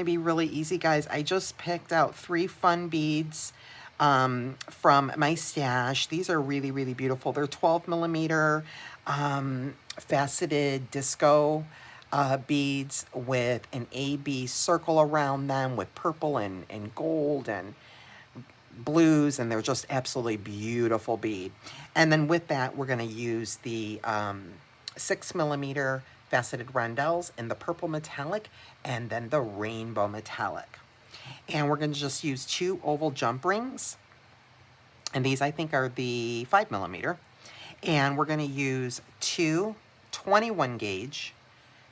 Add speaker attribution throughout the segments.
Speaker 1: Be really easy, guys. I just picked out 3 fun beads from my stash. These are really, really beautiful. They're 12 millimeter faceted disco beads with an AB circle around them with purple and gold and blues, and they're just absolutely beautiful bead. And then with that, we're going to use the 6 millimeter faceted rondelles in the purple metallic and then the rainbow metallic. And we're going to just use 2 oval jump rings, and these I think are the 5 millimeter. And we're going to use 2 21 gauge.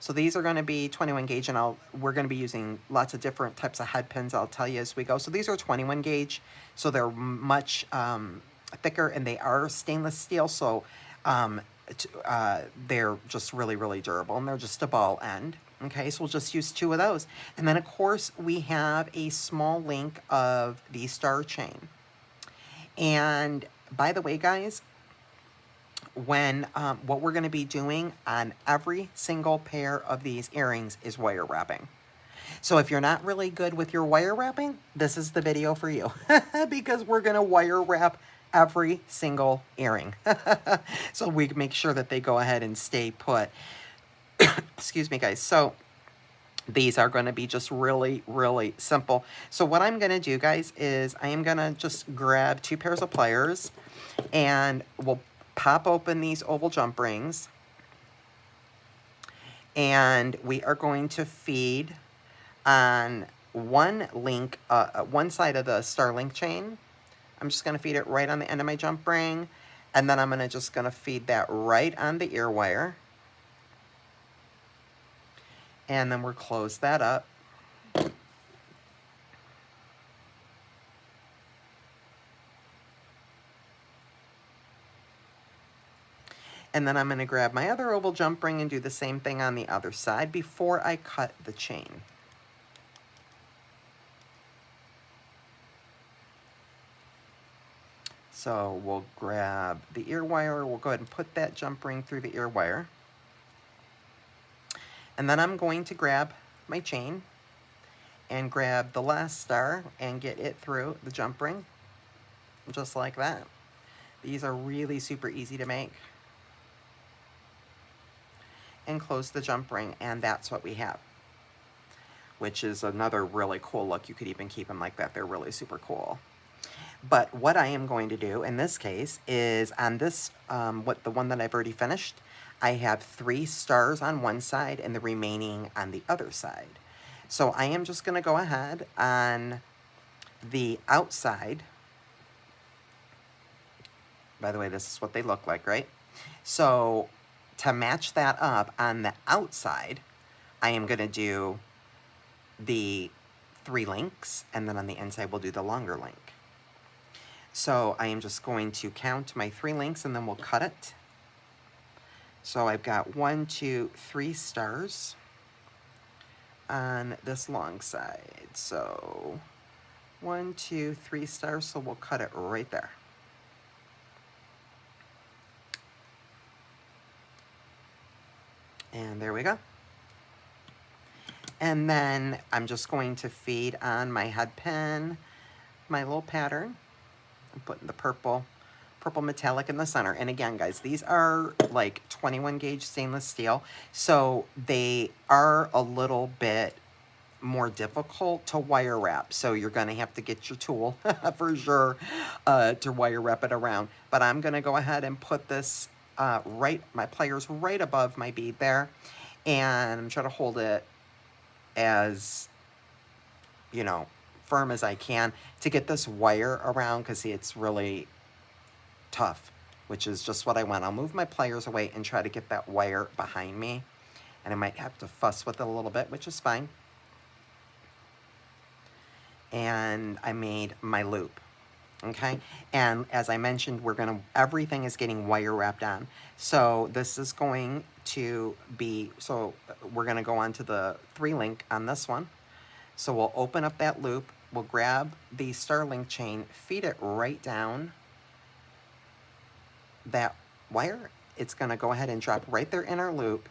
Speaker 1: So these are going to be 21 gauge, and we're going to be using lots of different types of head pins, I'll tell you as we go. So these are 21 gauge, so they're much thicker, and they are stainless steel, so they're just really, really durable, and they're just a ball end. Okay, so we'll just use 2 of those. And then, of course, we have a small link of the star chain. And by the way, guys, when what we're going to be doing on every single pair of these earrings is wire wrapping. So if you're not really good with your wire wrapping, this is the video for you because we're going to wire wrap every single earring. So we make sure that they go ahead and stay put. Excuse me, guys. So these are going to be just really, really simple. So what I'm going to do, guys, is I am going to just grab 2 pairs of pliers, and we'll pop open these oval jump rings, and we are going to feed on one link, one side of the star link chain. I'm just going to feed it right on the end of my jump ring, and then I'm just going to feed that right on the ear wire, and then we'll close that up. And then I'm going to grab my other oval jump ring and do the same thing on the other side before I cut the chain. So we'll grab the ear wire, we'll go ahead and put that jump ring through the ear wire. And then I'm going to grab my chain and grab the last star and get it through the jump ring, just like that. These are really super easy to make. And close the jump ring, and that's what we have, which is another really cool look. You could even keep them like that. They're really super cool. But what I am going to do in this case is on this, the one that I've already finished, I have 3 stars on one side and the remaining on the other side. So I am just going to go ahead on the outside. By the way, this is what they look like, right? So to match that up on the outside, I am going to do the 3 links, and then on the inside we'll do the longer link. So I am just going to count my 3 links, and then we'll cut it. So I've got 1, 2, 3 stars on this long side. So 1, 2, 3 stars, so we'll cut it right there. And there we go. And then I'm just going to feed on my head pin, my little pattern. I'm putting the purple metallic in the center. And again, guys, these are like 21 gauge stainless steel, so they are a little bit more difficult to wire wrap. So you're going to have to get your tool for sure to wire wrap it around. But I'm going to go ahead and put this my pliers right above my bead there, and I'm trying to hold it as, you know, firm as I can to get this wire around, because see, it's really tough, which is just what I want. I'll move my pliers away and try to get that wire behind me, and I might have to fuss with it a little bit, which is fine. And I made my loop. Okay, and as I mentioned, everything is getting wire wrapped on. So this is going to be, so we're going to go on to the 3 link on this one. So we'll open up that loop, we'll grab the star link chain, feed it right down that wire. It's going to go ahead and drop right there in our loop,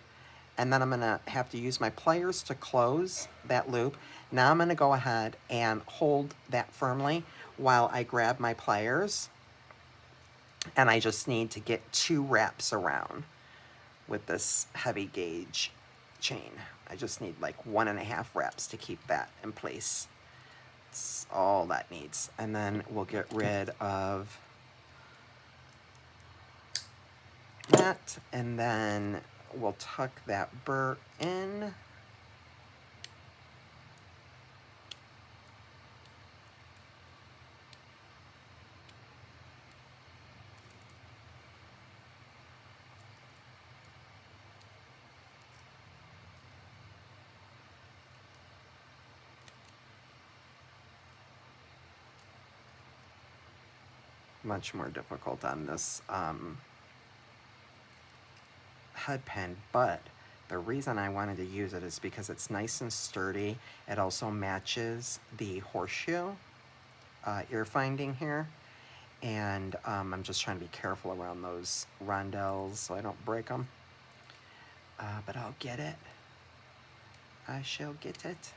Speaker 1: and then I'm going to have to use my pliers to close that loop. Now I'm going to go ahead and hold that firmly while I grab my pliers, and I just need to get 2 wraps around with this heavy gauge chain. I just need like 1.5 wraps to keep that in place. That's all that needs. And then we'll get rid of that, and then we'll tuck that burr in. Much more difficult on this head pin, but the reason I wanted to use it is because it's nice and sturdy. It also matches the horseshoe ear finding here, and I'm just trying to be careful around those rondelles so I don't break them. But I'll get it. I shall get it.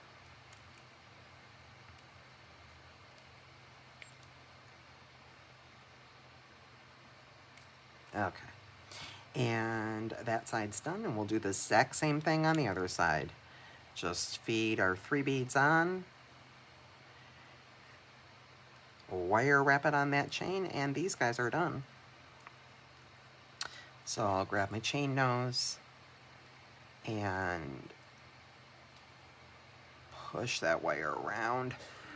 Speaker 1: Okay. And that side's done, and we'll do the exact same thing on the other side. Just feed our 3 beads on, wire wrap it on that chain, and these guys are done. So I'll grab my chain nose and push that wire around,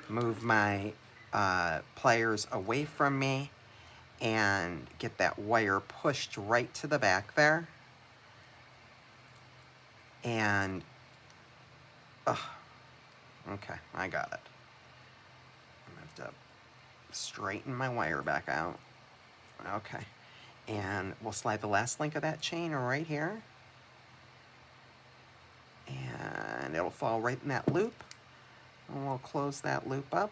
Speaker 1: move my pliers away from me, and get that wire pushed right to the back there. And, okay, I got it. I'm gonna have to straighten my wire back out. Okay, and we'll slide the last link of that chain right here. And it'll fall right in that loop. And we'll close that loop up.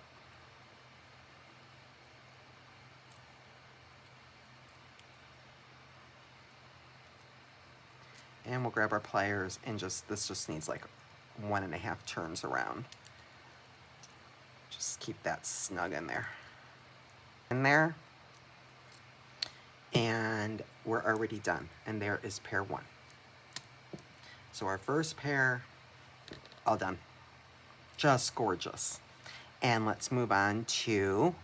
Speaker 1: And we'll grab our pliers and this just needs like 1.5 turns around. Just keep that snug in there. And we're already done. And there is pair 1. So our first pair, all done. Just gorgeous. And let's move on to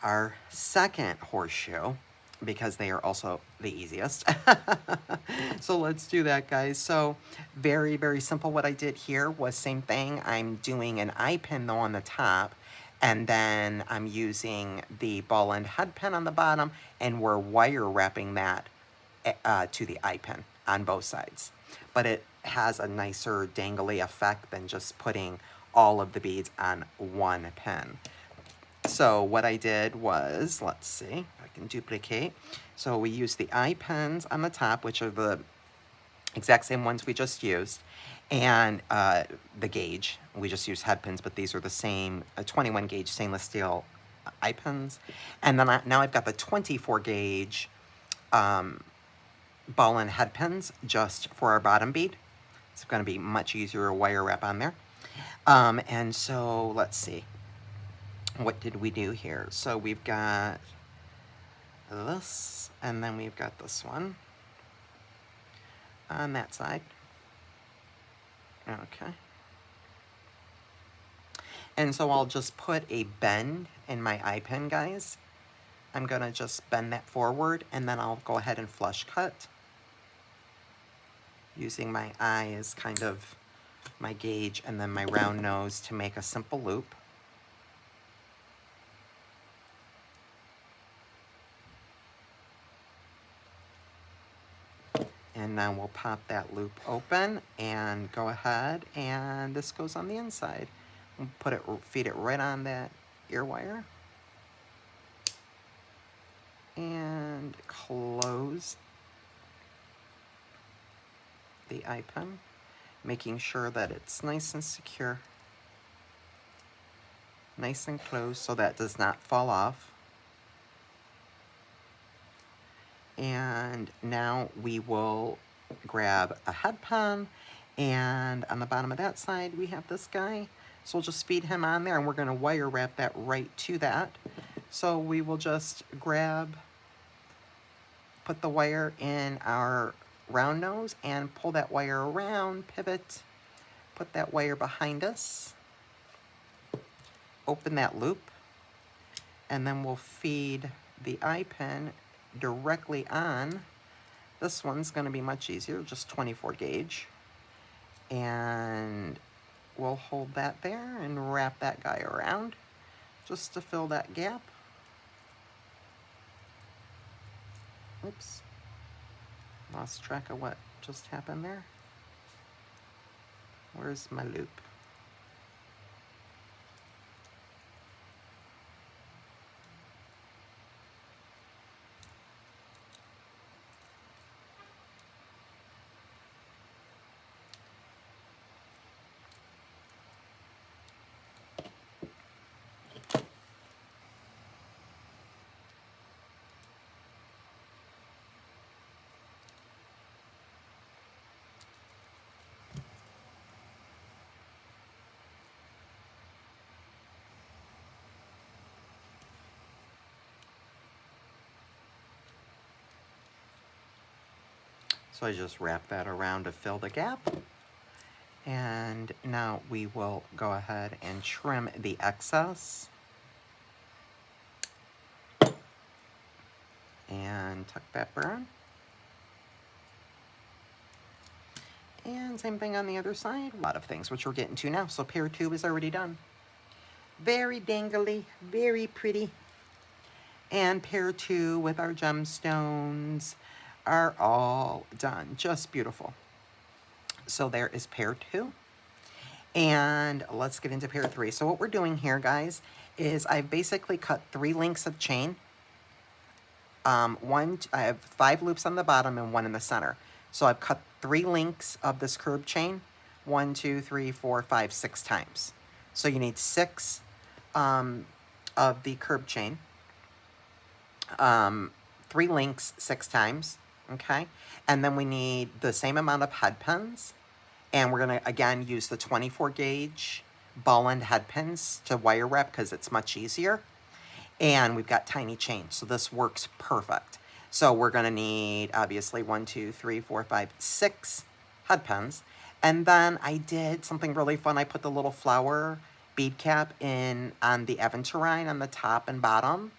Speaker 1: our second horseshoe, because they are also the easiest. So let's do that, guys. So very, very simple. What I did here was same thing. I'm doing an eye pin though on the top, and then I'm using the ball end head pin on the bottom, and we're wire wrapping that to the eye pin on both sides. But it has a nicer dangly effect than just putting all of the beads on one pin. So what I did was, let's see if I can duplicate. So we used the eye pins on the top, which are the exact same ones we just used, and the gauge. We just used head pins, but these are the same 21 gauge stainless steel eye pins. And then now I've got the 24 gauge ball and head pins just for our bottom bead. It's going to be much easier to wire wrap on there. And so let's see. What did we do here? So we've got this, and then we've got this one on that side. Okay. And so I'll just put a bend in my eye pin, guys. I'm gonna just bend that forward, and then I'll go ahead and flush cut, using my eye as kind of my gauge, and then my round nose to make a simple loop. And now we'll pop that loop open and go ahead, and this goes on the inside. We'll feed it right on that ear wire. And close the eye pin, making sure that it's nice and secure, nice and closed so that does not fall off. And now we will grab a head pin And on the bottom of that side, we have this guy. So we'll just feed him on there, and we're going to wire wrap that right to that. So we will just put the wire in our round nose and pull that wire around, pivot, put that wire behind us, open that loop, and then we'll feed the eye pin directly on. This one's going to be much easier, just 24 gauge. And we'll hold that there and wrap that guy around just to fill that gap. Oops. Lost track of what just happened there. Where's my loop? So I just wrap that around to fill the gap. And now we will go ahead and trim the excess. And tuck that burn. And same thing on the other side. A lot of things, which we're getting to now. So pair 2 is already done. Very dangly, very pretty. And pair 2 with our gemstones are all done. Just beautiful. So there is pair 2. And let's get into pair 3. So what we're doing here, guys, is I've basically cut 3 links of chain. I have 5 loops on the bottom and 1 in the center. So I've cut 3 links of this curb chain, 1, 2, 3, 4, 5, 6 times. So you need 6 of the curb chain, 3 links 6 times, okay? And then we need the same amount of head pins, and we're gonna, again, use the 24 gauge ball end head pins to wire wrap because it's much easier. And we've got tiny chains, so this works perfect. So we're gonna need, obviously, 1, 2, 3, 4, 5, 6 head pins. And then I did something really fun. I put the little flower bead cap in on the aventurine on the top and bottom.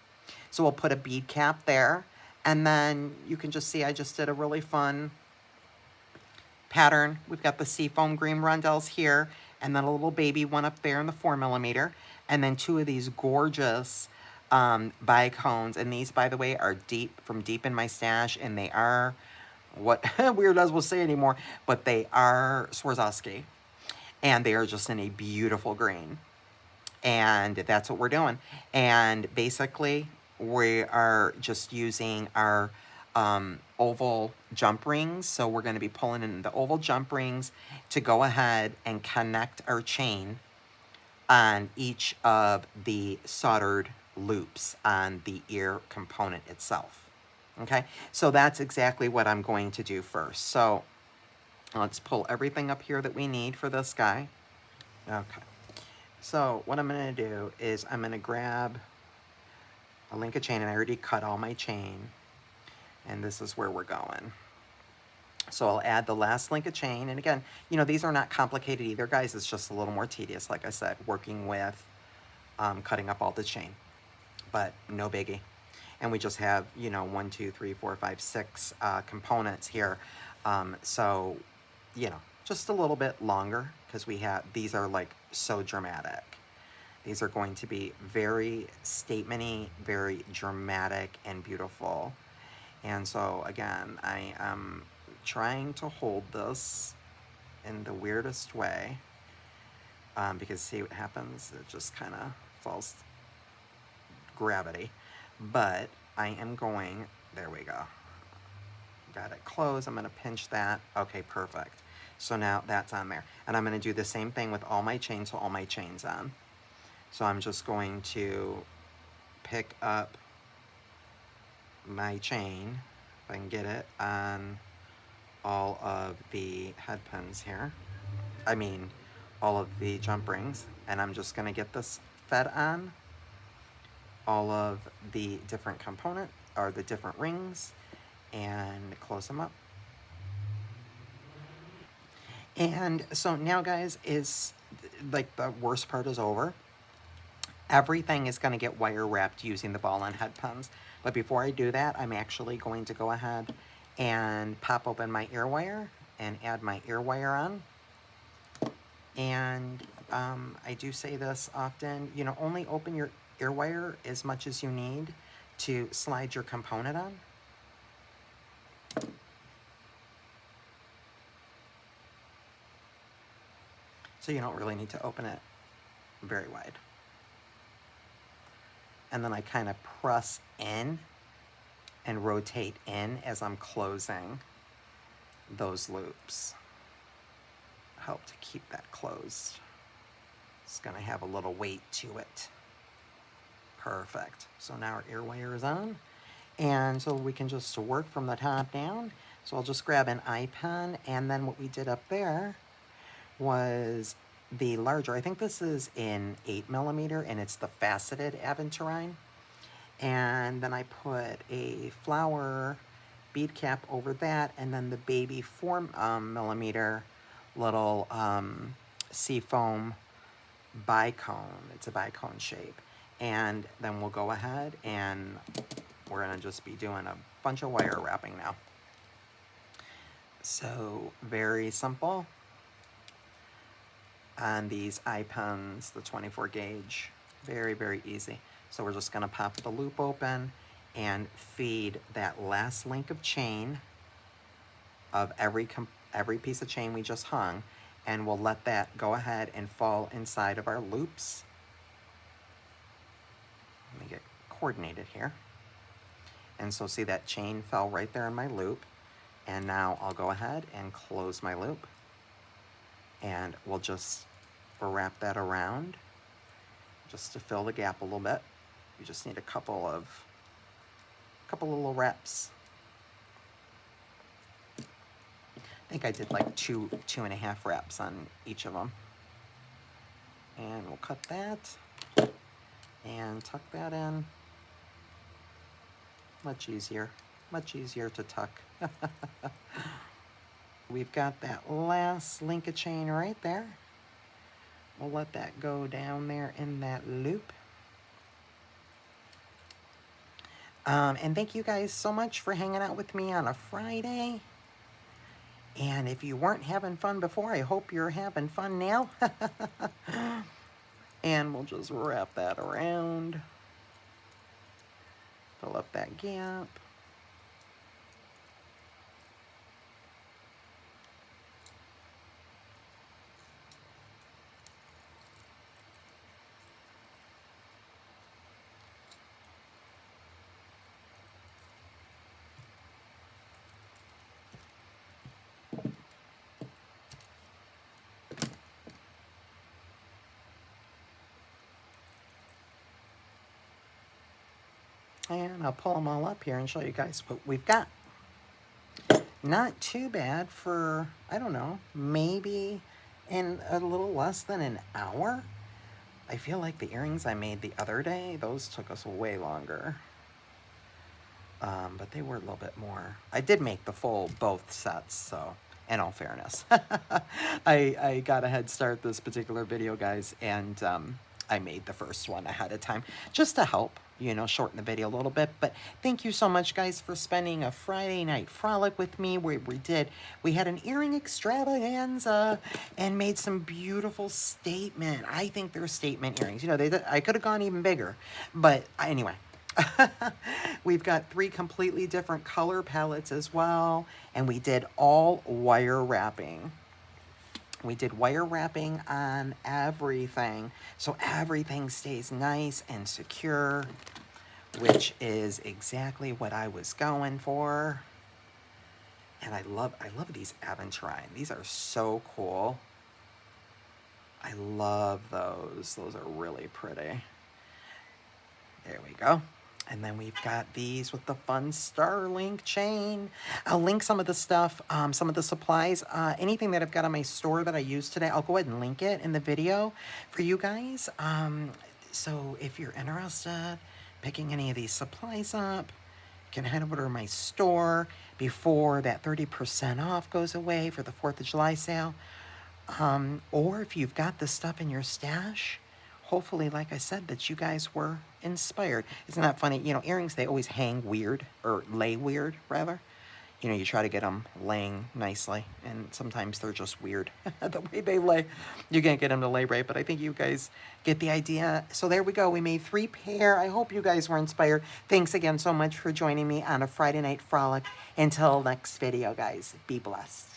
Speaker 1: So we'll put a bead cap there. And then you can just see I just did a really fun pattern. We've got the seafoam green rondelles here, and then a little baby one up there in the 4mm, and then 2 of these gorgeous bicones. And these, by the way, are from deep in my stash, and they are what weirdos will say anymore, but they are Swarovski, and they are just in a beautiful green. And that's what we're doing. And basically, we are just using our oval jump rings. So we're going to be pulling in the oval jump rings to go ahead and connect our chain on each of the soldered loops on the ear component itself. Okay, so that's exactly what I'm going to do first. So let's pull everything up here that we need for this guy. Okay, so what I'm going to do is I'm going to grab a link of chain, and I already cut all my chain, and this is where we're going. So I'll add the last link of chain, and again, you know, these are not complicated either, guys. It's just a little more tedious, like I said, working with cutting up all the chain, but no biggie. And we just have, you know, 1, 2, 3, 4, 5, 6 components here. So, you know, just a little bit longer because these are like so dramatic. These are going to be very statement-y, very dramatic and beautiful. And so again, I am trying to hold this in the weirdest way because see what happens? It just kind of falls gravity. But I am going, there we go. Got it closed. I'm going to pinch that. Okay, perfect. So now that's on there. And I'm going to do the same thing with all my chains, so all my chains on. So I'm just going to pick up my chain, if I can get it, on all of the head pins here. all of the jump rings, and I'm just gonna get this fed on all of the different component or the different rings and close them up. And so now, guys, is like the worst part is over. Everything is going to get wire wrapped using the ball and head pens. But before I do that, I'm actually going to go ahead and pop open my ear wire and add my ear wire on. And I do say this often, you know, only open your ear wire as much as you need to slide your component on. So you don't really need to open it very wide. And then I kind of press in and rotate in as I'm closing those loops. Help to keep that closed. It's gonna have a little weight to it. Perfect. So now our ear wire is on. And so we can just work from the top down. So I'll just grab an eye pen, and then what we did up there was the larger, I think this is in 8mm, and it's the faceted aventurine. And then I put a flower bead cap over that, and then the baby 4mm little seafoam bicone. It's a bicone shape. And then we'll go ahead and we're gonna just be doing a bunch of wire wrapping now. So very simple on these eye pens, the 24 gauge, very, very easy. So we're just gonna pop the loop open and feed that last link of chain of every piece of chain we just hung, and we'll let that go ahead and fall inside of our loops. Let me get coordinated here. And so see, that chain fell right there in my loop. And now I'll go ahead and close my loop. And we'll just wrap that around just to fill the gap a little bit. You just need a couple little reps. I think I did like two and a half reps on each of them. And we'll cut that and tuck that in. Much easier to tuck. We've got that last link of chain right there. We'll let that go down there in that loop. And thank you guys so much for hanging out with me on a Friday. And if you weren't having fun before, I hope you're having fun now. And we'll just wrap that around. Fill up that gap. And I'll pull them all up here and show you guys what we've got. Not too bad for, I don't know, maybe in a little less than an hour. I feel like the earrings I made the other day, those took us way longer. But they were a little bit more. I did make the full both sets, so in all fairness. I got a head start this particular video, guys, and I made the first one ahead of time just to help, you know, shorten the video a little bit. But thank you so much, guys, for spending a Friday night frolic with me where we had an earring extravaganza and made some beautiful statement. I think they're statement earrings. You know, I could have gone even bigger, but anyway. We've got 3 completely different color palettes as well, and we did all wire wrapping. We did wire wrapping on everything, so everything stays nice and secure, which is exactly what I was going for. And I love these aventurine. These are so cool. I love those. Those are really pretty. There we go. And then we've got these with the fun Starlink chain. I'll link some of the stuff, some of the supplies, anything that I've got on my store that I use today. I'll go ahead and link it in the video for you guys. So if you're interested picking any of these supplies up, you can head over to my store before that 30% off goes away for the 4th of July sale. Or if you've got this stuff in your stash, hopefully, like I said, that you guys were inspired. Isn't that funny? You know, earrings, they always hang weird, or lay weird, rather. You know, you try to get them laying nicely, and sometimes they're just weird. The way they lay, you can't get them to lay right, but I think you guys get the idea. So there we go. We made 3 pair. I hope you guys were inspired. Thanks again so much for joining me on a Friday Night Frolic. Until next video, guys, be blessed.